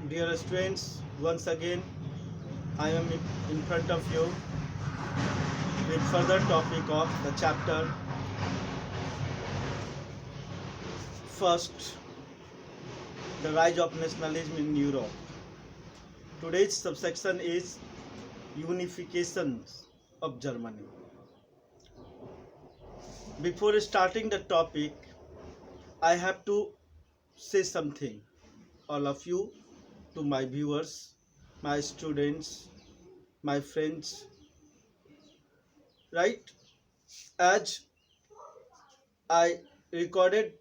Dear students, once again I am in front of you with further topic of the chapter first, the rise of nationalism in Europe. Today's subsection is unification of Germany. Before starting the topic, I have to say something, all of you, to my viewers, my students, my friends, right? As I recorded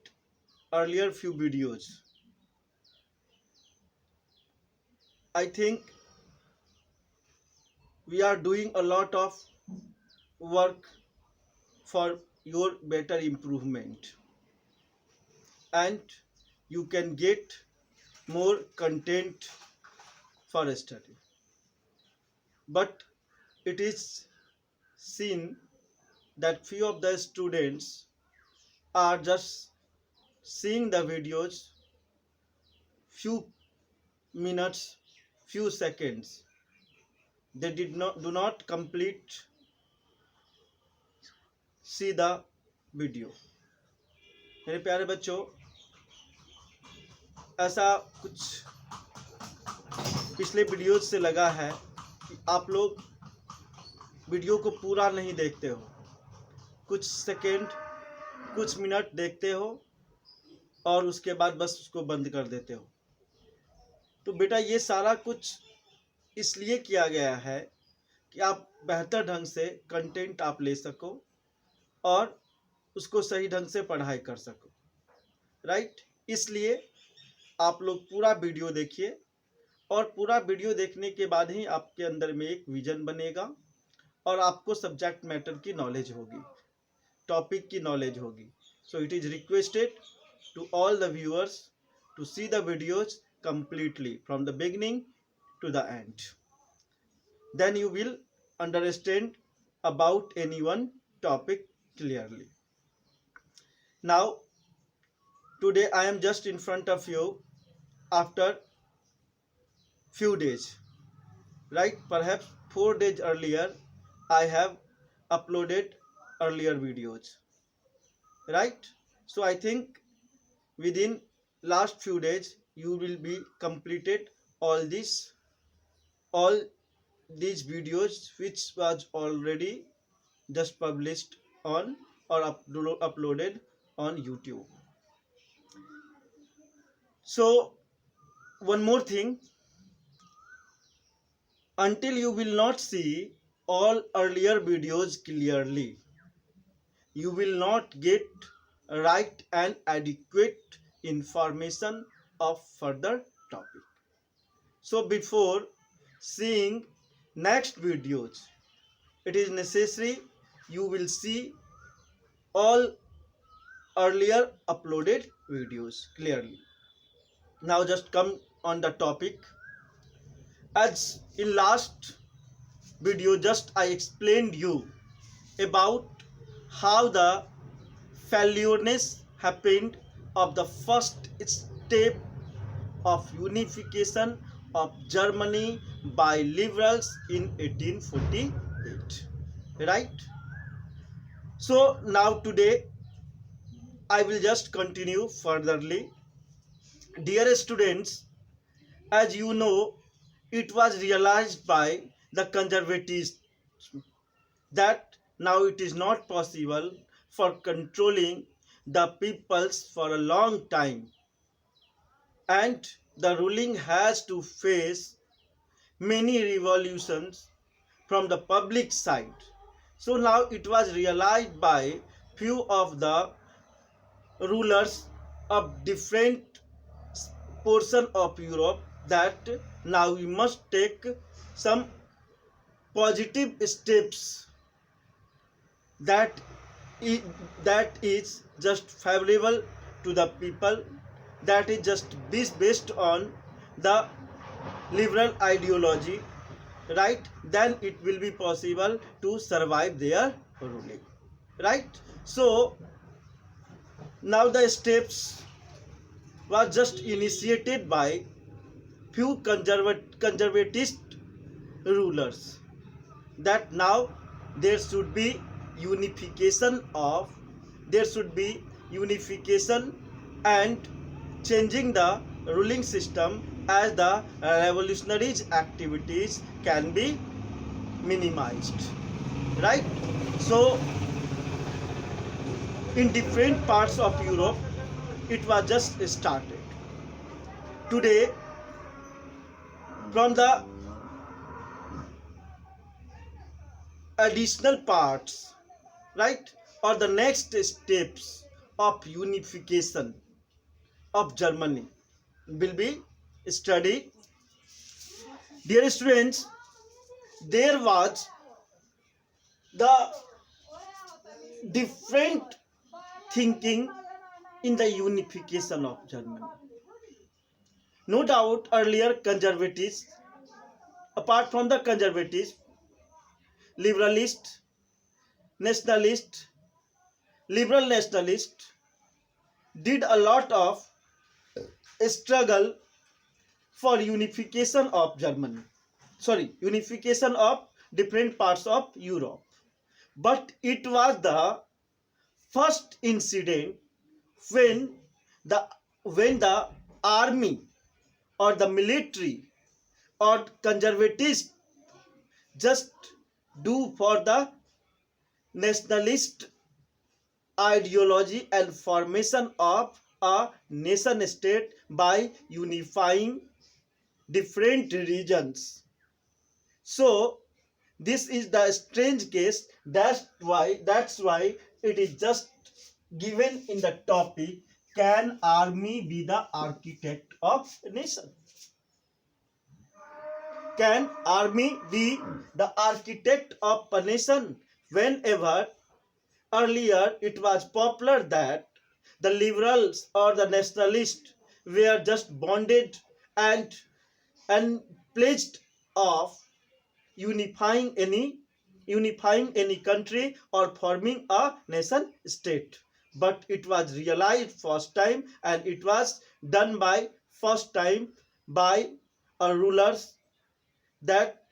earlier few videos, I think we are doing a lot of work for your better improvement, and you can get more content for study. But it is seen that few of the students are just seeing the videos few minutes, few seconds. They do not complete see the video. मेरे प्यारे बच्चों, ऐसा कुछ पिछले videos से लगा है कि आप लोग वीडियो को पूरा नहीं देखते हो, कुछ सेकंड, कुछ मिनट देखते हो और उसके बाद बस उसको बंद कर देते हो। तो बेटा ये सारा कुछ इसलिए किया गया है कि आप बेहतर ढंग से कंटेंट आप ले सको और उसको सही ढंग से पढ़ाई कर सको, राइट? इसलिए आप लोग पूरा वीडियो देखिए और पूरा वीडियो देखने के बाद ही आपके अंदर में एक विजन बनेगा और आपको सब्जेक्ट मैटर की नॉलेज होगी, टॉपिक की नॉलेज होगी. So it is requested to all the viewers to see the videos completely from the beginning to the end. Then you will understand about any one topic clearly. Now, today I am just in front of you after few days, right? Perhaps 4 days earlier I have uploaded earlier videos, right? So I think within last few days you will be completed all these videos which was already just published on or uploaded on YouTube. So one more thing, until you will not see all earlier videos clearly, you will not get right and adequate information of further topic. So before seeing next videos, it is necessary you will see all earlier uploaded videos clearly. Now just come on the topic. As in last video just I explained you about how the failureness happened of the first step of unification of Germany by liberals in 1848, right? So now today I will just continue furtherly. Dear students, as you know, it was realized by the conservatives that now it is not possible for controlling the peoples for a long time, and the ruling has to face many revolutions from the public side. So now it was realized by few of the rulers of different portion of Europe that now we must take some positive steps that is just favorable to the people, that is just based on the liberal ideology, right? Then it will be possible to survive their ruling, right? So now the steps was just initiated by few conservatist rulers that now there should be unification and changing the ruling system as the revolutionaries activities can be minimized, right? So in different parts of Europe it was just started. Today, from the additional parts, right, or the next steps of unification of Germany will be studied. Dear students, there was the different thinking in the unification of Germany. No doubt earlier conservatives, apart from the conservatives, liberalist, nationalist, liberal nationalist did a lot of struggle for unification of Germany. Unification of different parts of Europe. But it was the first incident when the army or the military or conservatives just do for the nationalist ideology and formation of a nation state by unifying different regions. So this is the strange case. That's why it is just given in the topic, can army be the architect of a nation? Can army be the architect of a nation? Whenever earlier it was popular that the liberals or the nationalists were just bonded and pledged of unifying any country or forming a nation state. But it was realized first time, and it was done by first time by rulers that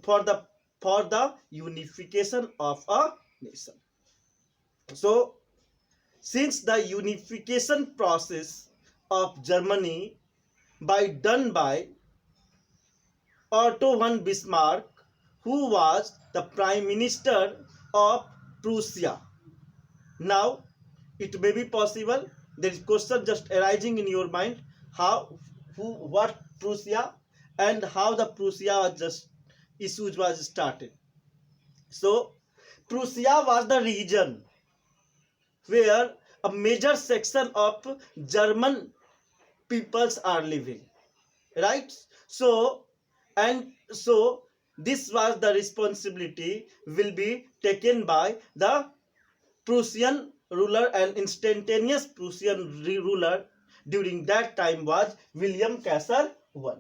for the unification of a nation. So since the unification process of Germany done by Otto von Bismarck, who was the Prime Minister of Prussia. Now, it may be possible, there is question just arising in your mind, what Prussia and how the Prussia issues was started. So, Prussia was the region where a major section of German peoples are living, right? So this was the responsibility will be taken by the Prussian ruler, and instantaneous Prussian ruler during that time was William Kaiser I.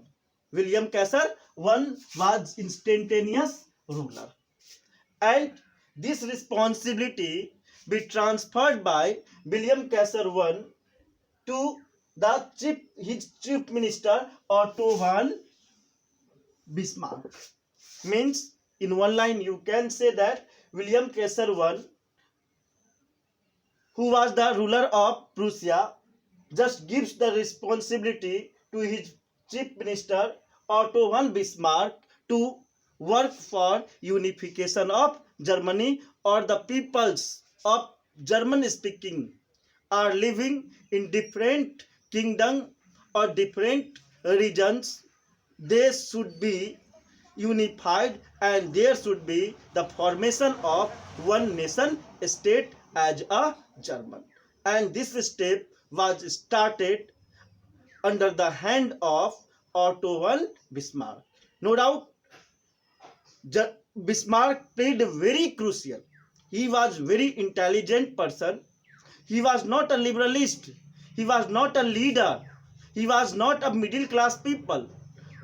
William Kaiser I was instantaneous ruler, and this responsibility be transferred by William Kaiser I to his chief minister Otto von Bismarck. Means in one line you can say that William Kaiser I, who was the ruler of Prussia, just gives the responsibility to his chief minister Otto von Bismarck to work for unification of Germany, or the peoples of German speaking are living in different kingdom or different regions. They should be unified, and there should be the formation of one nation state as a German. And this step was started under the hand of Otto von Bismarck. No doubt, Bismarck played very crucial. He was very intelligent person. He was not a liberalist. He was not a leader. He was not a middle class people.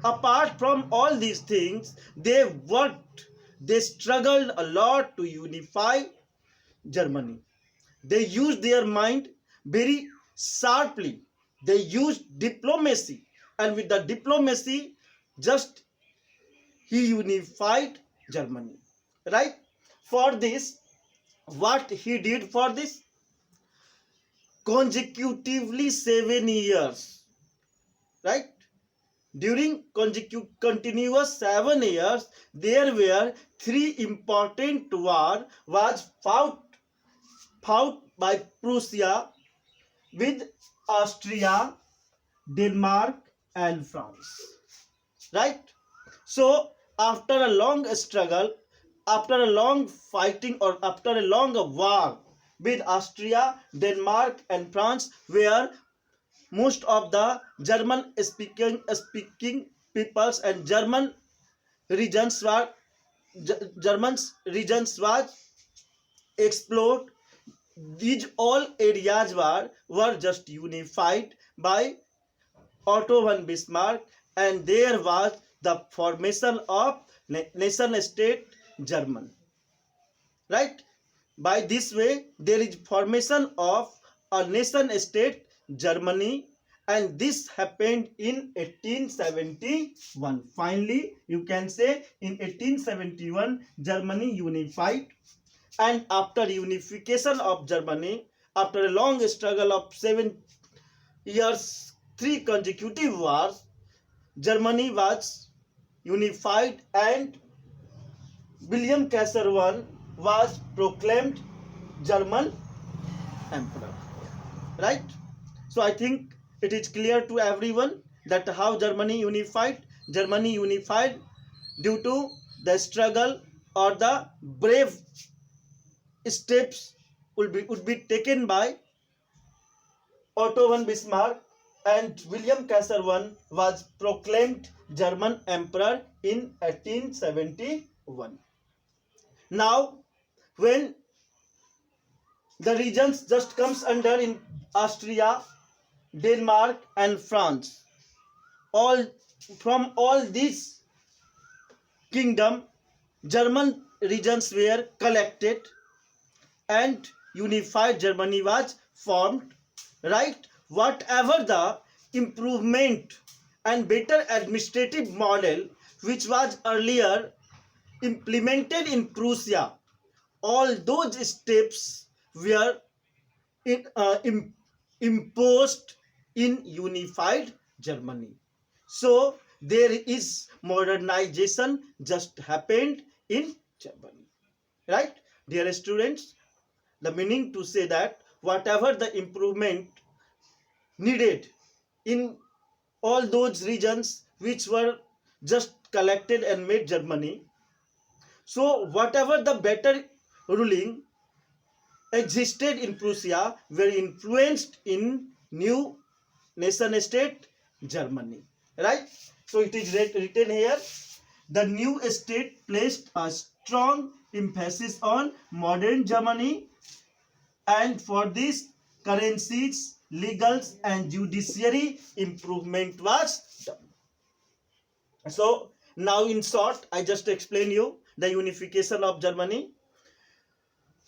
Apart from all these things, they worked, they struggled a lot to unify Germany. They used their mind very sharply. They used diplomacy. and with the diplomacy, just he unified Germany, right? For this, what he did for this? Consecutively 7 years, right? During continuous 7 years, there were three important wars was fought by Prussia with Austria, Denmark, and France, right? So after a long struggle, after a long fighting, or after a long war with Austria, Denmark, and France, where most of the German speaking peoples and regions were German's regions was explored. These all areas were just unified by Otto von Bismarck, and there was the formation of nation state German, right? By this way, there is formation of a nation state Germany, and this happened in 1871. Finally, you can say in 1871, Germany unified, and after unification of Germany, after a long struggle of 7 years, 3 consecutive wars, Germany was unified, and William Kaiser I was proclaimed German emperor, right? So I think it is clear to everyone that how Germany unified. Germany unified due to the struggle or the brave steps would be taken by Otto von Bismarck, and William Kaiser I was proclaimed German emperor in 1871. Now, when the regions just comes under in Austria, Denmark, and France, all from all these kingdom, German regions were collected, and unified Germany was formed, right? Whatever the improvement and better administrative model which was earlier implemented in Prussia, all those steps were imposed in unified Germany. So there is modernization just happened in Germany, right? Dear students, the meaning to say that whatever the improvement needed in all those regions which were just collected and made Germany, so whatever the better ruling existed in Prussia were influenced in new nation state Germany, right? So it is written here, the new state placed a strong emphasis on modern Germany, and for this currencies, legals, and judiciary improvement was done. So now in short, I just explain you the unification of Germany.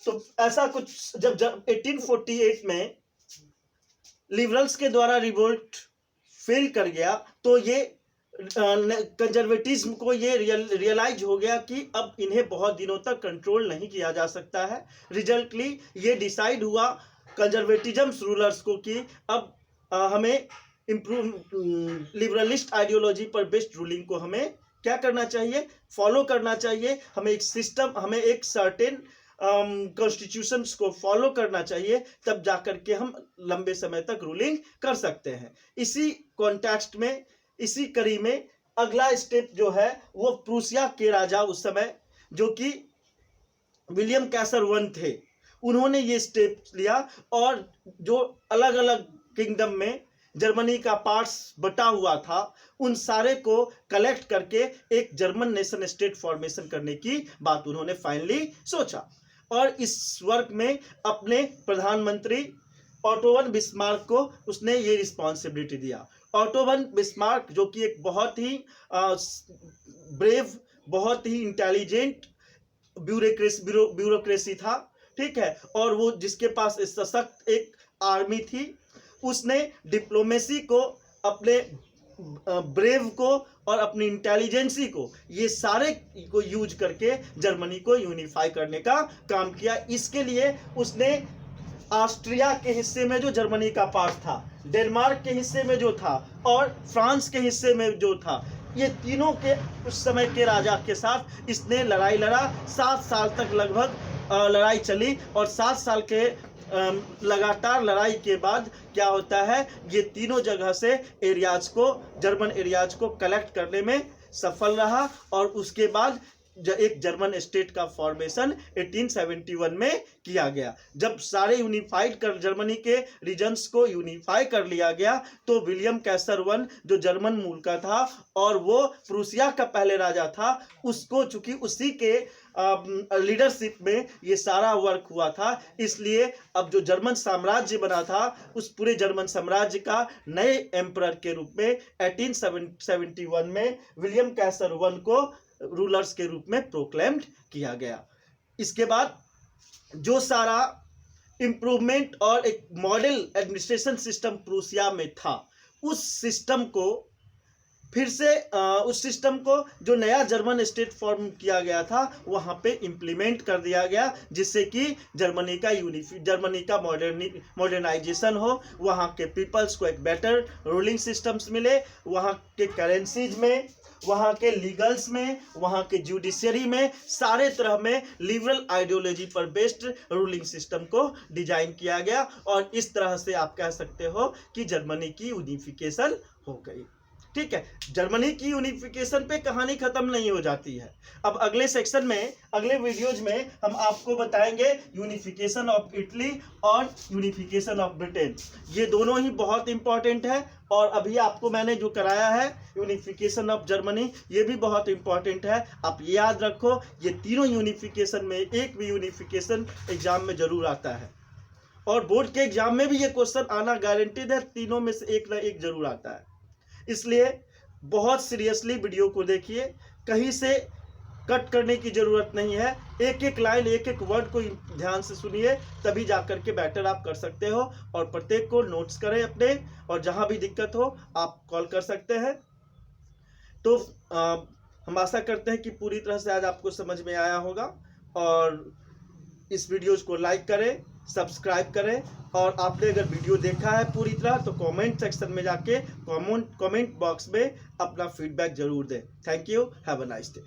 तो ऐसा कुछ जब 1848 में liberals के द्वारा revolt fail कर गया, तो ये कंजर्वेटिज्म को ये रियलाइज हो गया कि अब इन्हें बहुत दिनों तक कंट्रोल नहीं किया जा सकता है. रिजल्टली ये डिसाइड हुआ कंजर्वेटिज्म रूलर्स को कि अब हमें इम्प्रूव लिबरलिस्ट आइडियोलॉजी पर बेस्ड रूलिंग को हमें क्या करना चाहिए, फॉलो करना चाहिए. हमें एक सिस्टम, हमें एक सर्टेन कॉन्स्टिट्यूशंस को फॉलो करना चाहिए, तब जाकर के हम लंबे समय तक रूलिंग कर सकते हैं. इसी कॉन्टेक्स्ट में, इसी कड़ी में अगला स्टेप जो है वो प्रूसिया के राजा उस समय जो कि विलियम कैसर वन थे, उन्होंने ये स्टेप लिया, और जो अलग अलग किंगडम में जर्मनी का पार्ट्स बटा हुआ था उन सारे को कलेक्ट करके एक जर्मन नेशन स्टेट फॉर्मेशन करने की बात उन्होंने फाइनली सोचा. और इस वर्क में अपने प्रधानमंत्री ऑटो वन बिस्मार्क को उसने ये रिस्पॉन्सिबिलिटी दिया. ऑटो वन बिस्मार्क जो कि एक बहुत ही ब्रेव, बहुत ही इंटेलिजेंट ब्यूरोक्रेसी था, ठीक है, और वो जिसके पास सशक्त एक आर्मी थी, उसने डिप्लोमेसी को अपने ब्रेव को और अपनी इंटेलिजेंसी को, ये सारे को यूज करके जर्मनी को यूनिफाई करने का काम किया। इसके लिए उसने ऑस्ट्रिया के हिस्से में जो जर्मनी का पार्ट था, डेनमार्क के हिस्से में जो था और फ्रांस के हिस्से में जो था, ये तीनों के उस समय के राजा के साथ इसने लड़ाई लड़ा। 7 साल तक लगभग लड़ाई चली और 7 साल के लगातार लड़ाई के बाद क्या होता है, ये तीनों जगह से एरियाज को, जर्मन एरियाज को कलेक्ट करने में सफल रहा और उसके बाद एक जर्मन स्टेट का फॉर्मेशन 1871 में किया गया। जब सारे यूनिफाइड कर जर्मनी के रीजन्स को यूनिफाई कर लिया गया तो विलियम कैसर वन जो जर्मन मूल का था और वो प्रूसिया का पहले राजा था, उसको चूंकि उसी के लीडरशिप में ये सारा वर्क हुआ था, इसलिए अब जो जर्मन साम्राज्य बना था उस पूरे जर्मन साम्राज्य का नए एम्परर के रूप में 1871 में विलियम कैसर वन को रूलर्स के रूप में प्रोक्लेम्ड किया गया। इसके बाद जो सारा इंप्रूवमेंट और एक मॉडल एडमिनिस्ट्रेशन सिस्टम प्रूसिया में था, उस सिस्टम को फिर से उस सिस्टम को जो नया जर्मन स्टेट फॉर्म किया गया था वहां पे इम्प्लीमेंट कर दिया गया, जिससे कि जर्मनी का मॉडर्नाइजेशन हो, वहां के पीपल्स को एक बेटर रूलिंग सिस्टम्स मिले, वहां के करेंसीज में, वहाँ के लीगल्स में, वहाँ के जुडिशरी में, सारे तरह में लिबरल आइडियोलॉजी पर बेस्ड रूलिंग सिस्टम को डिजाइन किया गया और इस तरह से आप कह सकते हो कि जर्मनी की यूनिफिकेशन हो गई। ठीक है, जर्मनी की यूनिफिकेशन पे कहानी खत्म नहीं हो जाती है। अब अगले सेक्शन में, अगले वीडियोज में हम आपको बताएंगे यूनिफिकेशन ऑफ इटली और यूनिफिकेशन ऑफ ब्रिटेन। ये दोनों ही बहुत इंपॉर्टेंट है और अभी आपको मैंने जो कराया है यूनिफिकेशन ऑफ जर्मनी, ये भी बहुत इंपॉर्टेंट है। आप ये याद रखो, ये तीनों यूनिफिकेशन में एक भी यूनिफिकेशन एग्जाम में जरूर आता है और बोर्ड के एग्जाम में भी ये क्वेश्चन आना गारंटीड है, तीनों में से एक ना एक जरूर आता है। इसलिए बहुत सीरियसली वीडियो को देखिए, कहीं से कट करने की जरूरत नहीं है, एक एक लाइन, एक एक वर्ड को ध्यान से सुनिए, तभी जाकर के बेटर आप कर सकते हो। और प्रत्येक को नोट्स करें अपने, और जहां भी दिक्कत हो आप कॉल कर सकते हैं। तो हम आशा करते हैं कि पूरी तरह से आज आपको समझ में आया होगा और इस वीडियोज को लाइक करें, सब्सक्राइब करें और आपने अगर वीडियो देखा है पूरी तरह तो कमेंट सेक्शन में जाके कमेंट बॉक्स में अपना फीडबैक जरूर दें। Thank you, have a nice day.